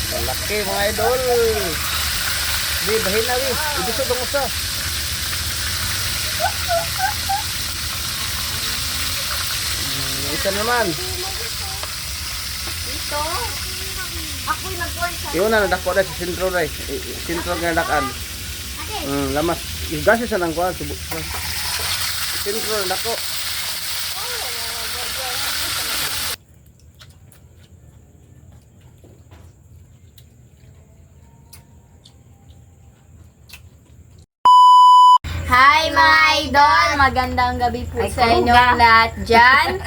Malaki mga idol. Di, bahin na rin. Ibisod ang usa. Isa naman. Ito. Ako'y nag-work. Iyon na, nadako na si sentro rin. Sentro nga nadakan. Lamas. Igasi sa nang kuhan. Sentro nadako. Hi mga idol! Magandang gabi po sa inyo lahat dyan.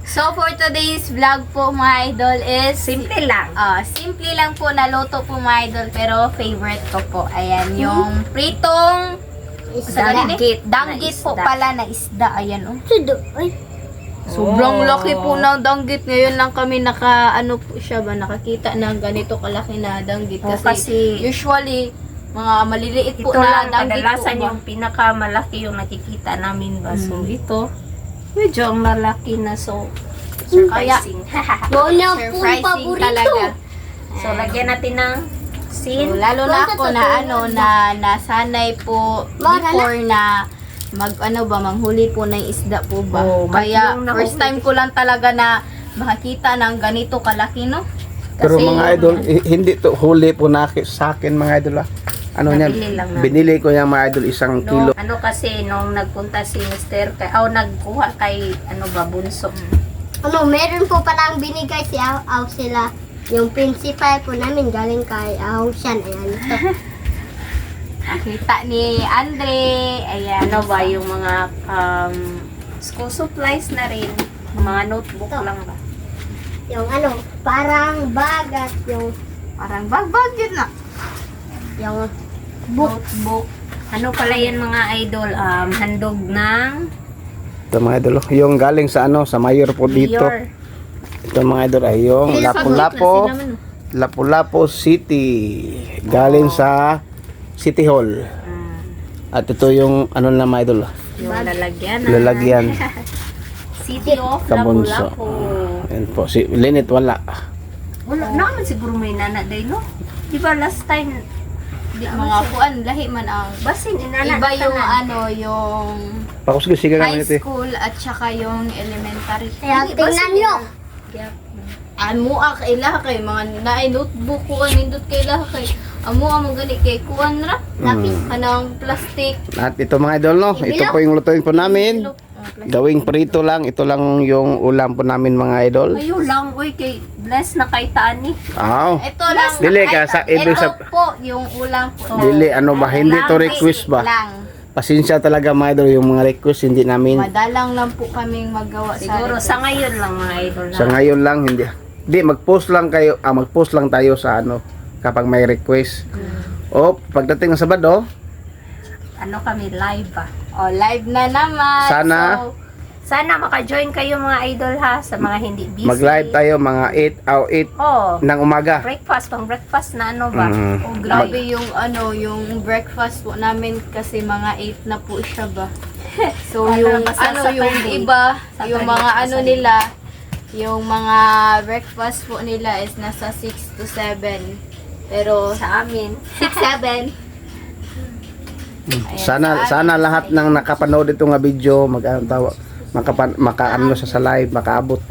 So for today's vlog po mga idol is Simple lang. simple lang po na luto po mga idol pero favorite ko po. Ayan yung pritong Danggit. Danggit na po isda. pala na isda. Ayan oh. Ay. Sobrang Oh. laki po ng danggit. Ngayon lang kami nakakita ng ganito kalaki na danggit. Oh, Kasi, kasi usually, mga maliliit po ito na lang danggit kadalasan po ba? yung pinakamalaki yung nakikita namin ba. So ito, medyo ang malaki na, so surprising. Surprising talaga. So lagyan natin ng sin. So, lalo na ako na nasanay po before na manghuli po ng isda po ba. Oh, Kaya yung first time ko lang talaga na makakita ng ganito kalaki, no? Pero Kasi- mga idol, hindi to huli po na sa akin mga idol. Ano niyan? Nabili lang natin. Binili ko yung mga idol 1 kilo. Ano kasi nung nagpunta si Mr. Nagkuha kay Bunso. Meron po palang binigay si Aw sila. Yung principal po namin galing kay Aw siya. Ayan. Nakita ni Andre. Ayan. Ano ba yung mga school supplies na rin, mga notebook lang ba? Yung parang bag at yung Parang bag yun na. Notebook. Ano pala yan mga idol? Handog ng Ito mga idol, yung galing sa sa mayor po dito. mayor. Ito mga idol ay yung Lapu-Lapu City. Galing sa City Hall. At ito yung na mga idol, Yung lalagyan. lalagyan. City of Kabunso. Lapu-Lapu. Ayan po, si Linit wala. Wala naman siguro may nana day, no? Di ba last time, Di mga kuan lahi man ang basin, inana iba yung tanan. yung Pakusgo siga high naman ito. school at saka yung elementary. kaya Hindi, basin tingnan nyo. Kaya, Amo kaila kay mga naay notebook ko nindot kaila kay amo amo gani kay kuan ra lapis kanang plastic. At ito mga idol, no? Ito po yung lutuin po namin. Gawing prito lang. Ito lang yung ulam po namin mga idol. ayo lang, uy, kay bless na kay Tani. Aw. Ito lang. Dili ka sa ito ibig sa po yung ulam po. dili ba hindi to request ba? Lang. Pasensya talaga mga idol yung mga request hindi namin. Madalang lang po kaming magawa Siguro sa sa ngayon lang mga idol na. Sa ngayon lang hindi. Di mag-post lang kayo, mag-post lang tayo sa kapag may request. O pagdating ng Sabado, Ano kami live ba? live na naman. Sana. So, Sana maka-join kayo mga idol ha, sa mga hindi busy. mag-live tayo mga 8 Oh, ng umaga. breakfast, pang breakfast na ano ba? Mm. oh, grabe yung yung breakfast po namin kasi mga 8 na po siya ba. So yung yung Saturday. iba, Saturday, yung mga Saturday. nila, yung mga breakfast po nila is nasa 6 to 7. Pero Sa amin. 6-7. Sana lahat ng nakapanood ito nga video makaano sa live, makaabot.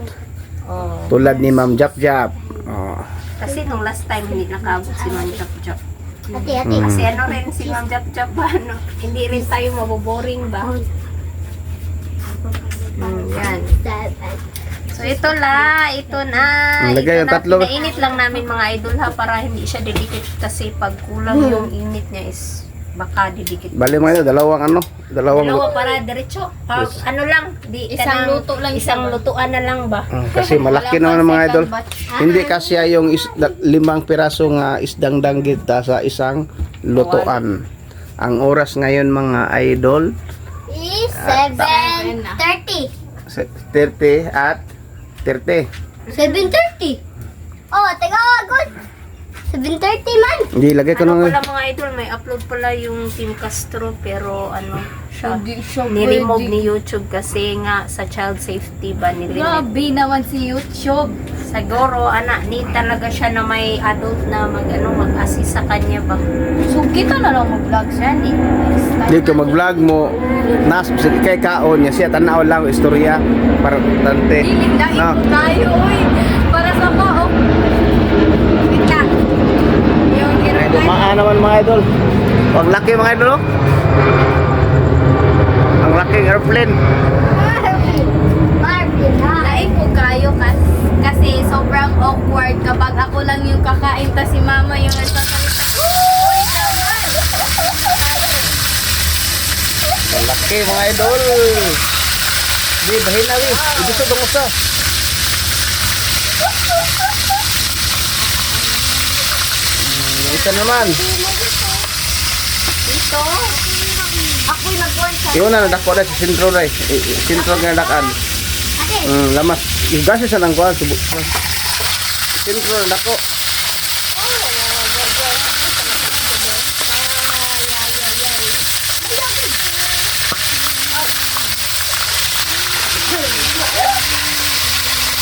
Oh. Tulad ni Ma'am Jap Jap. Oh. Kasi nung last time hindi nakaabot si Ma'am Jap Jap. Ati. Kasi ano rin si Ma'am Jap Jap ba, ano, hindi rin tayo maboboring ba? Yan. So ito na. Lagay yung tatlo. Pinainit lang namin mga idol ha para hindi siya didikit kasi pag kulang yung init niya is baka didikit. Bali mga idol, dalawang Dalawa para diretso. Ano lang, Isang luto lang isang lutuan na lang ba? kasi malaki naman mga idol. Hindi kasi yung 5 piraso nga isdang danggit sa isang lutuan. Ang oras ngayon mga idol Is 7:30. 30 at 30. 7:30. Oh, teka, good. 7:30 man. Hindi lagay ko Ano nang pala mga idol, may upload pala yung Team Castro pero ano siya, Hindi siya ni-remove pwede. ni YouTube kasi nga sa child safety ba nilimit. Grabe naman si YouTube. siguro, anak, need talaga siya na may adult na mag-assist sa kanya ba? So, kita na lang mag-vlog siya, di. Di ka mag-vlog mo, nas kay kaon niya siya tanaw lang istorya para tante. Dilig dahil No. ko tayo, uy. Para sa ko, oh. Kita. Yung Ay, hirap dumaan naman mga idol. Ang laki mga idol. Oh. Ang laking airplane. Barbie na. Lain ko kayo kasi sobrang awkward kapag ako lang yung kakain ta si mama yung nagsasalita. Uy, naman! Ang laki mga idol. Di bahin na wi. Ibig sa dong usa. Isa naman. Ito. Ako'y nagkuhan sa... Iyon na nadako na sa sentro ray. Sentro nga dakan. Ate, Lamas. Igasi sa nang kuan subo. Sentro na dako.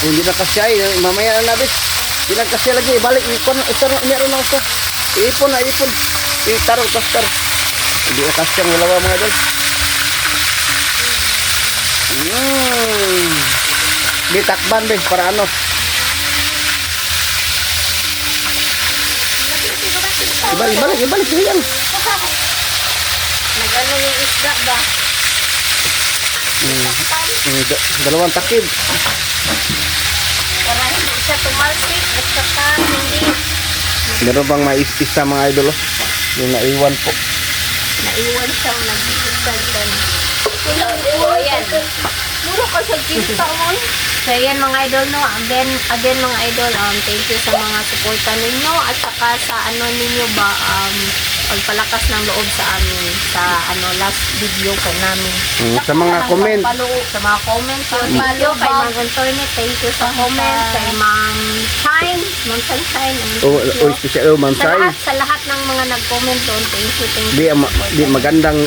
Hindi na kasyay, mamaya na labis. Hindi na kasya lagi, balik ikon, meron na ito. Ipon na, ipon. Itarong tastar. Hindi na kasya ng lawa mga idol. Di takban be, para ano. Ibalik, yan. Nag-ano yung isda ba? Dalawang takib. Para hindi siya tumalsik at saka hindi Meron bang isa mga idol, oh. Yung naiwan po. naiwan siyang nag-isagdan. O yan. Muro ka sa kita mo. So yan mga idol no, again mga idol, thank you sa mga suporta ninyo at saka sa ano ninyo ba, pagpalakas ng loob sa amin sa last video po namin. Sa mga comment. Sa mga comments yun. Thank you kay Ma'am Antoinette, thank you sa comments, kay Ma'am Sunshine, O special, Ma'am sa Sai. lahat ng mga nag-comment doon, thank you. Di magandang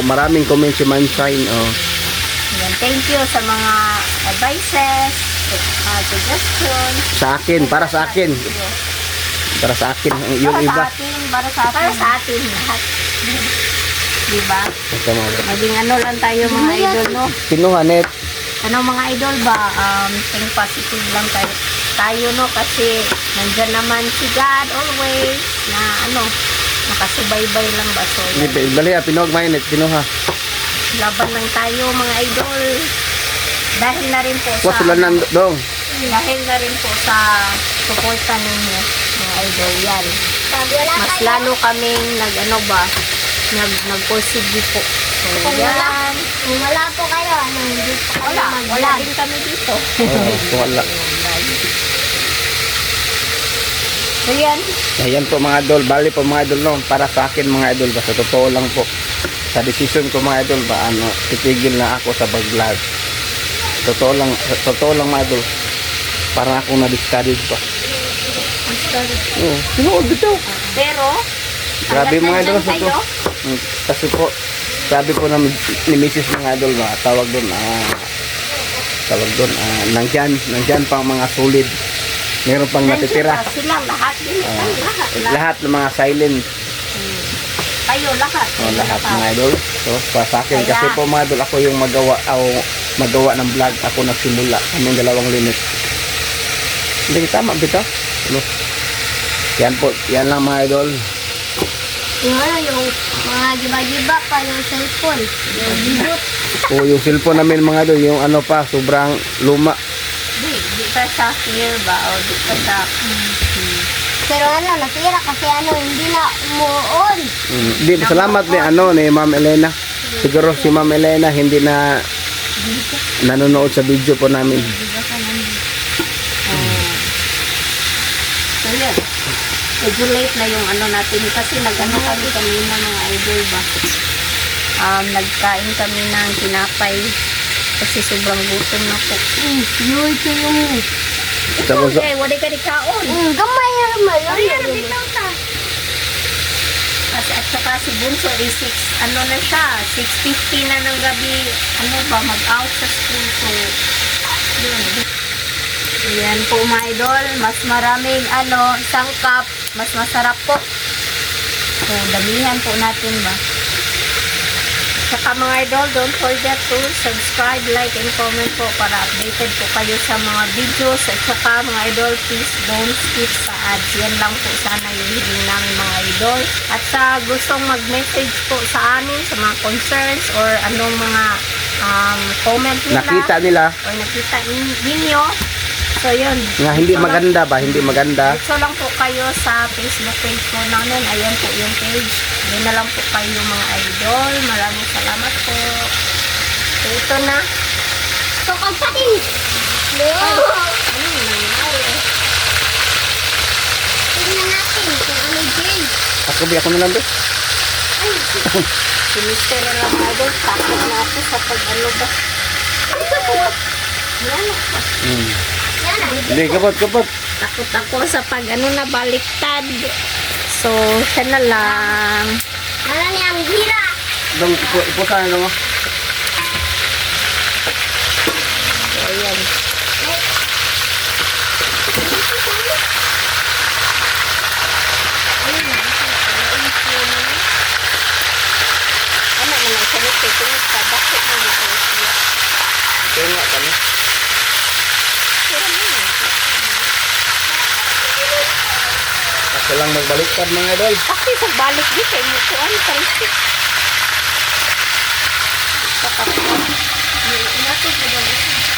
maraming comment si Man Shine. Oh. Yan, thank you sa mga advices, suggestions. Sa akin, para sa akin. Para sa akin yung iba. Para sa atin lahat. Diba? Ito mga idol. Maging ano lang tayo mga idol, no? Kinuhanet. Ano mga idol ba? Think positive lang tayo, no? Kasi nandyan naman si God always na nakasubaybay lang ba? So, Bali pinuhag mainit, kinuha. laban lang tayo mga idol. Dahil na rin po Was sila nandong. dahil na rin po sa suporta ninyo mga idol yan. sabi wala Mas kayo. lalo kaming nag-pursige po. So yan. Kung wala po kayo, hindi po kayo Wala mag-vlog. din kami dito. Wala. So yan. Ayan po mga idol. Bali po mga idol, no? Para sa akin mga idol. Basta totoo lang po. Sa decision ko mga idol ba, titigil na ako sa pag-vlog. Totoo lang mga idol. Parang ako na-discourage pa. Oo, sinuod dito. Pero Grabe mga idol. hanggang nandyan tayo, Kasi po, sabi po ni Mrs. mga idol ba, tawag doon, nandyan pang mga solid. Meron pang nandyan natitira. pa sila lahat din. Lahat ng mga silent. Kayo lahat. Lahat mga idol. So, sa akin, kasi po mga idol, ako yung magawa ng vlog. Ako nagsimula. Kaming dalawang limit. Hindi, tama, bitaw. Yan po, yan lang mga idol. Yung mga giba-giba pa yung cellphone. Yung gibot. O yung cellphone namin mga idol, yung sobrang luma. Di pa sa clear ba? O di pa sa... Pero nasira kasi hindi na umuon. Di, salamat ni Ma'am Elena. Siguro si Ma'am Elena hindi na nanonood sa video po namin. So yan. Medyo late na yung natin kasi nag-ano kami kanina mga idol ba. Nagkain kami ng tinapay kasi sobrang gutom na po. Yun ito yung... Tapos, Okay, wala ka di kaon. Gamay naman. At saka si Bunso is 6 6:50 na ng gabi, mag-out sa school. So, yun. Ayan po mga idol, mas maraming sangkap, mas masarap po. So, damihan po natin ba. Saka mga idol, don't forget to subscribe, like, and comment po para updated po kayo sa mga videos. At saka mga idol, please don't skip sa ads. Yan lang po sana yung hiling namin mga idol. At sa gustong mag-message po sa amin, sa mga concerns or anong mga comment nila. Nakita nila Or nakita ninyo. So yun. nga hindi maganda ba? Hindi maganda. Dito lang po kayo sa Facebook page po namin. Ayan po yung page. Doon na lang po kayo mga idol. Maraming salamat po. So ito na. So, kapatid! Tingnan natin kung ano dyan. Ako na lang, be. Sinister na lang mga idol. Takot na ako sa pag-ano ba. Yan. Hindi, kapot. Takot ako sa pag-ano na baliktad. So, siya na lang. Ano niya ang gira? Dong, ipusan na mo. So, ayan. Ano naman ang sanit-sanit ka? Bakit mo na siya? Ito nga kami. Ako lang magbaliktad mga idol. Kasi pagbalik di kay mo ko ang talsik.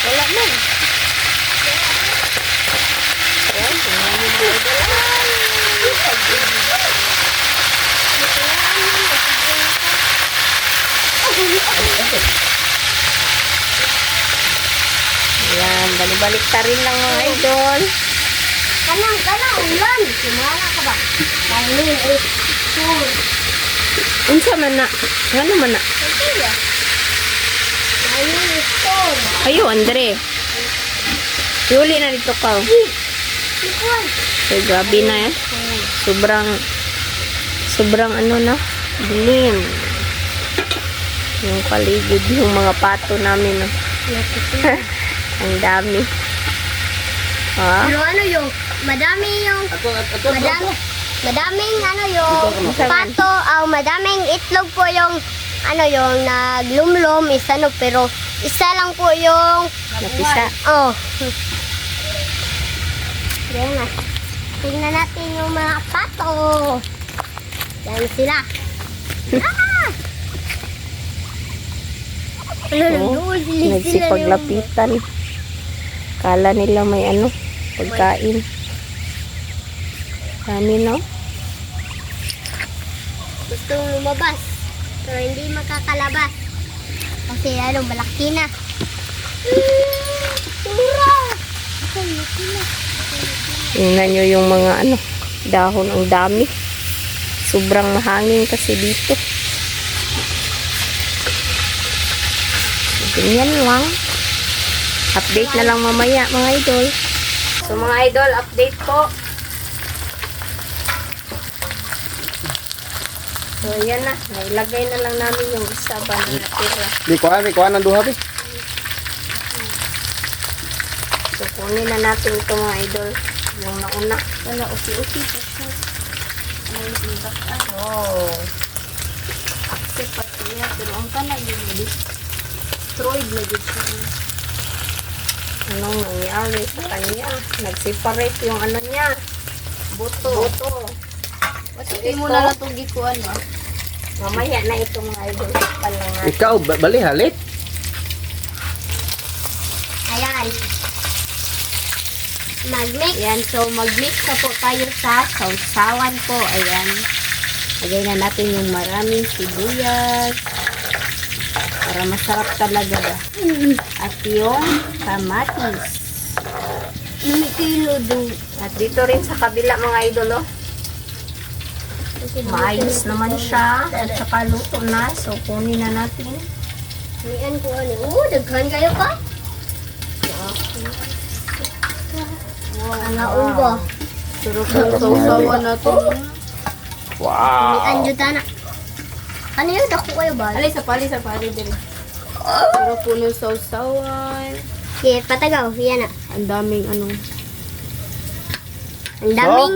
Wala man. Ayan, tingnan mo mga idol. Ayan, balik-balik ta rin lang mga idol. Kanang, ulan. Sumala ka ba? Kainin, four. Unsa man na? Ano man na? Kainin, four. Ayo, Andre. Yuli na dito ka. Ikuan. So, grabe na eh. Sobrang ano na, dilim. Yung paligid, yung mga pato namin. No? Ang dami. Ha? Pero ano yung, madami yung, madaming ano yung pato, madaming itlog po yung, ano yung naglumlum, isa no, pero isa lang po yung, Napisa. oh. Yan na. Tingnan natin yung mga pato. Yan sila. Ah! Oh, nagsipaglapitan. Kala nila may ano, pagkain. Dami no? Gusto lumabas. Pero hindi makakalabas. Kasi ano, malaki na. Tura! Tingnan nyo yung mga ano, dahon, ang dami. Sobrang mahangin kasi dito. So, ganyan lang. Update na lang mamaya mga idol. So mga idol, update po. So yan na, nailagay na lang namin yung isa ba na natira. Di kuha ng duha, be. So kunin na natin ito mga idol. Yung nauna. Wala, upi-upi. Oh. Accept pa siya. Pero ang kana yung destroyed na dito siya. Anong nangyari sa kanya? Nag-separate yung ano niya. Buto. Sige mo na lang itong gikuan ba? Mamaya na ito mga idol. Palang natin. Ikaw, bali halit. Ayan. Mag-mix. Ayan, so mag-mix na po tayo sa sausawan po. Ayan. Lagay na natin yung maraming sibuyas. Para masarap talaga ba. At yung kamatis. Kilo do. At dito rin sa kabila mga idol, oh. Maayos naman siya. At saka luto na. So, kunin na natin. Ayan ko ano. Daghan kayo pa? Ang ubo. Sarap ng sausawan natin. Wow. Ayan yun na. Ano yun? Dako kayo ba? Ali, sa pali din. Sarap po ng sausawan. Okay, patagaw. Yan na. Ang daming ano. Ang daming.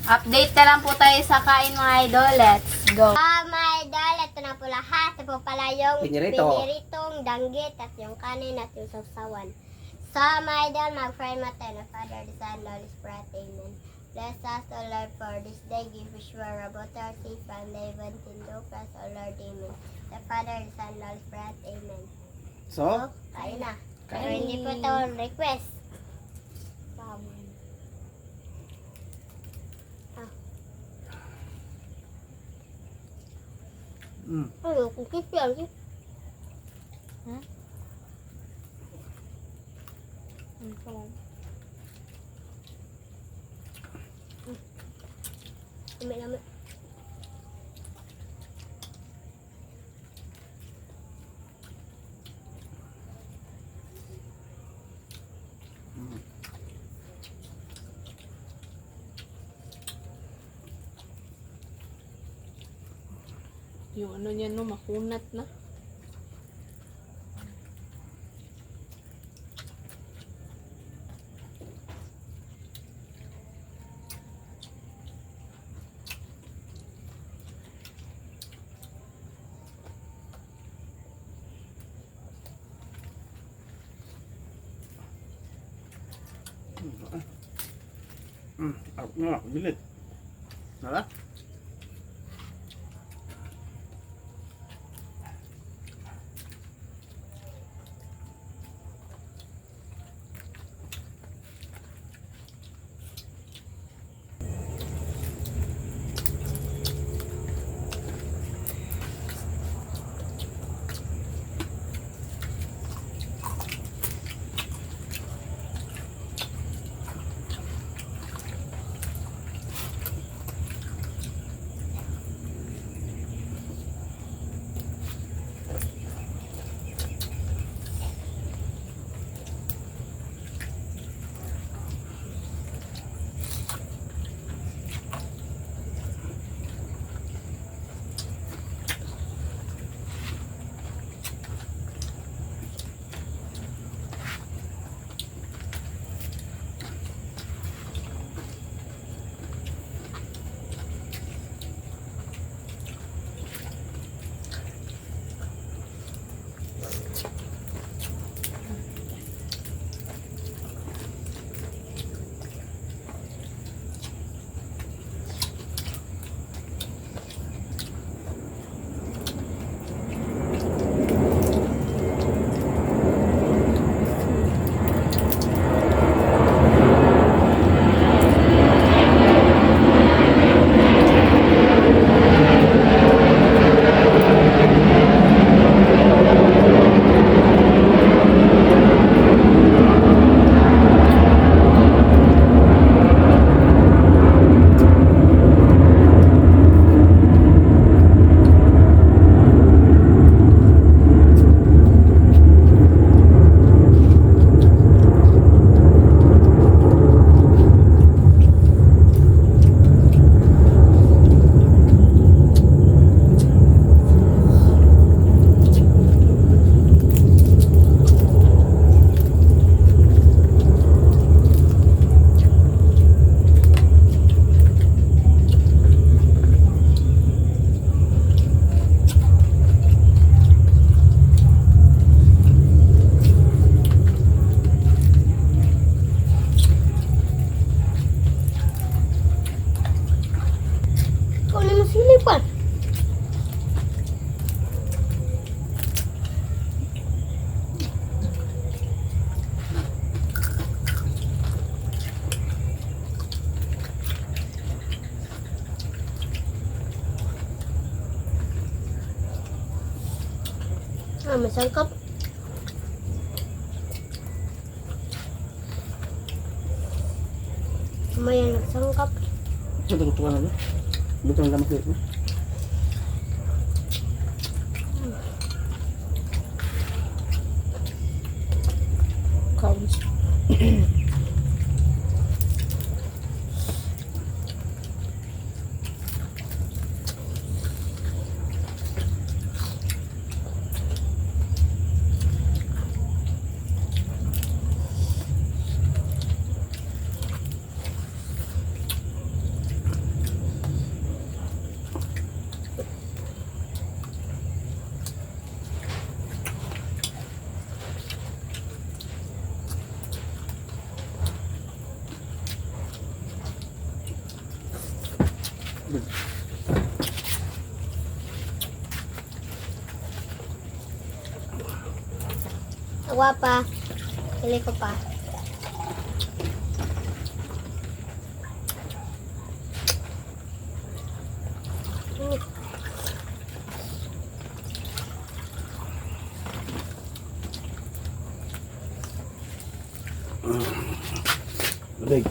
Update na lang po tayo sa kain mga idol. Let's go. My idol, ito na po lahat. Ito po pala yung Pinirito. piniritong danggit at yung kanin at yung sausawan. So, my idol, mag-pray natin. The Father, the Son, the Holy Spirit. Amen. Bless us, O Lord, for this day. Give us sure about our safe and live until no plus, O Lord. Amen. The Father, the Son, the Holy Spirit. Amen. So, So, kain na. Pero hindi po ito request. Ano, cookies yan. Lami-lami. Yung ano niya no, makunat na. bilit. Nala? Masangkap. May nagsangkap. Ito ko na no. Dito ang lamas dito. Counts. Awa pa. Pili ko pa. Big.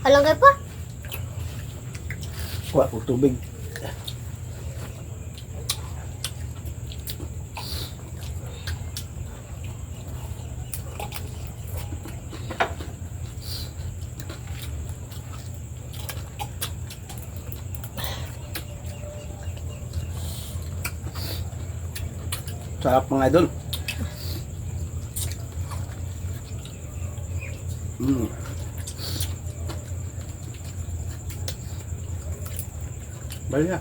Halong kayo pa? Kuha ko tubig. Sarap mga idol. Balik.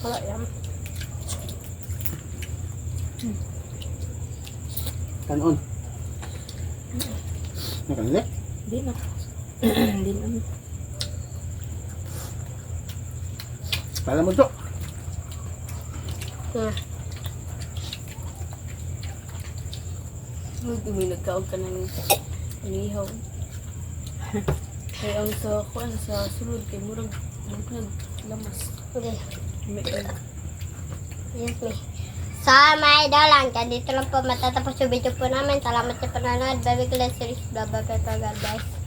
Wala yan. Kanon. Nakanili? Hindi na. Hindi na. Pala mo to. May nagkaog ka ng inihaw. Kaya ang sa kuan sa sulod kay murag lamas. Okay. May Yes, me. So, mga idol, dito lang po matatapos yung video po namin. Salamat sa panonood. Baby Glaciers. Bye bye, God bless.